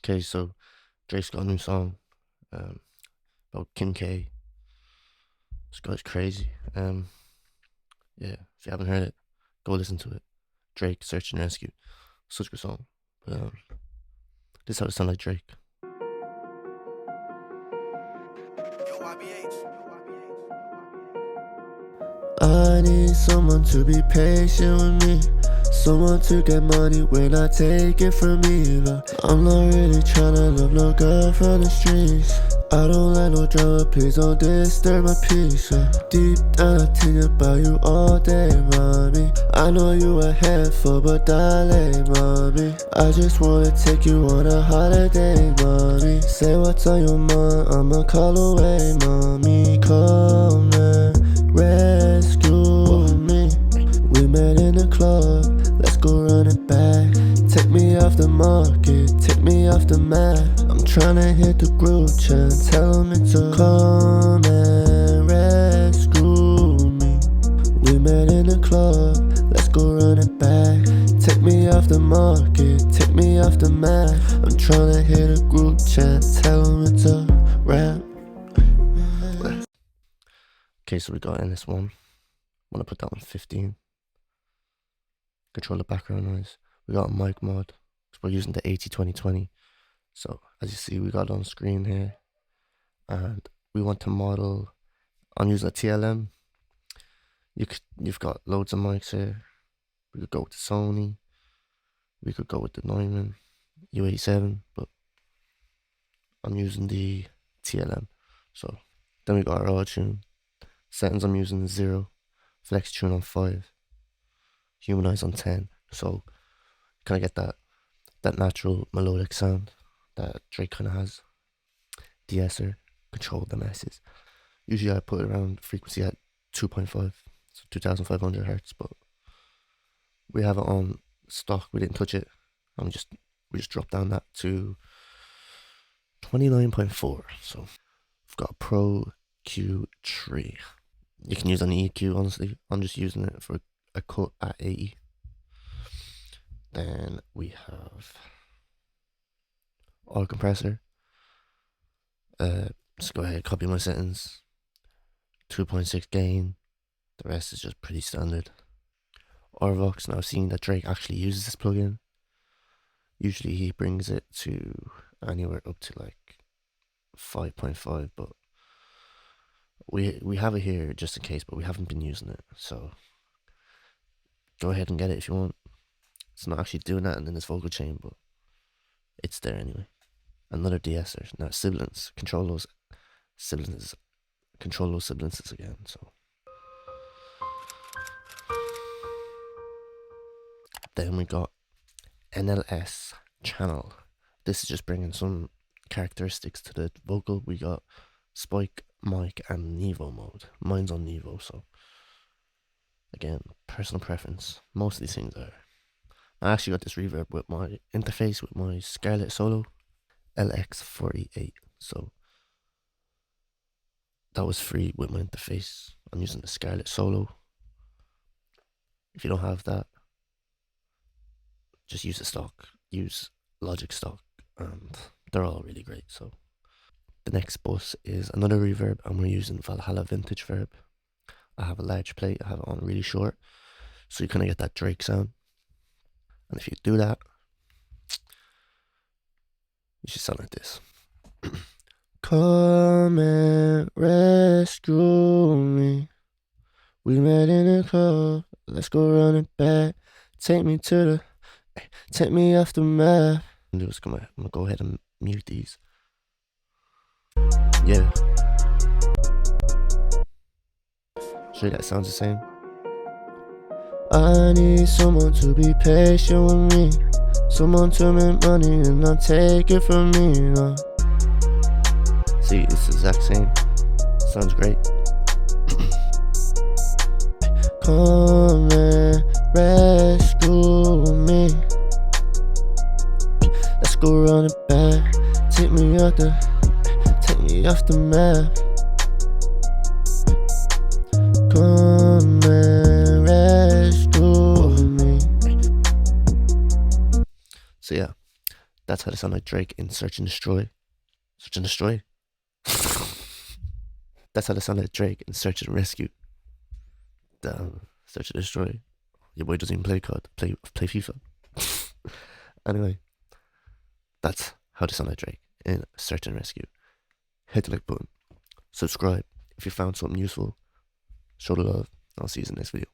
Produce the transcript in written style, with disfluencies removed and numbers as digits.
Okay, so Drake's got a new song um, about Kim K. This guy's crazy. Yeah, if you haven't heard it, go listen to it. Drake, Search and Rescue. Such a good song. But this is how it sounds like Drake. I need someone to be patient with me. Someone to get money when I take it from me. Look, I'm not really tryna love no girl from the streets. I don't like no drama, please don't disturb my peace. Deep down I think about you all day, mommy. I know you a handful, but darling, mommy, I just wanna take you on a holiday, mommy. Say what's on your mind, I'ma call away, mommy. Come and rescue me. We met in the club, let's go run it back. Take me off the market, take me off the map. I'm tryna hit the group chat, tell them it's a come and rescue me. We met in the club, let's go run it back. Take me off the market, take me off the map. I'm tryna hit a group chat, tell them it's a rap. Okay, so we got NS1. I'm gonna put that on 15. Control the background noise. We got a mic mod. So we're using the 80-20-20. So as you see, we got it on screen here. And we want to model. I'm using a TLM. You've got loads of mics here. We could go with the Sony. We could go with the Neumann U87, but I'm using the TLM. So then we got our auto tune. Settings I'm using 0. Flex tune on 5. Humanize on 10. So kind of get that natural melodic sound that Drake kind of has. De-esser, control the masses. Usually I put it around frequency at 2.5, so 2500 hertz, but we have it on stock. We didn't touch it, and we just dropped down that to 29.4. So we've got a Pro Q3. You can use any EQ, honestly. I'm just using it for a cut at 80. Then we have auto compressor. Just go ahead, copy my settings. 2.6 gain. The rest is just pretty standard. Orvox, now I've seen that Drake actually uses this plugin. Usually he brings it to anywhere up to like 5.5, but we have it here just in case, but we haven't been using it, so go ahead and get it if you want. It's not actually doing that in this vocal chain, but it's there anyway. Another de-esser. Now sibilants, control those sibilances again. So then we got NLS channel. This is just bringing some characteristics to the vocal. We got spike, mic, and Nevo mode. Mine's on Nevo, so again, personal preference. Most of these things are. I actually got this reverb with my interface with my Scarlett Solo LX48. So that was free with my interface. I'm using the Scarlett Solo. If you don't have that, just use the stock. Use Logic stock, and they're all really great. So the next bus is another reverb, and we're using Valhalla Vintage Verb. I have a large plate. I have it on really short, so you kind of get that Drake sound. And if you do that, you should sound like this. Come and rescue me. We met in the club, let's go run it back. Take me off the map. I'm gonna go ahead and mute these. Yeah. Sure that sounds the same. I need someone to be patient with me. Someone to make money and not take it from me. No. See, it's the exact same. Sounds great. Come and rescue me. Let's go run it back. Take me off the map. Come and rescue me. So yeah, That's how they sound like Drake in Search and Destroy. Search and Destroy? That's how they sound like Drake in Search and Rescue. Damn, Search and Destroy. Your boy doesn't even play COD, play FIFA. Anyway, that's how they sound like Drake in Search and Rescue. Hit the like button. Subscribe if you found something useful. Show the love. I'll see you in the next video.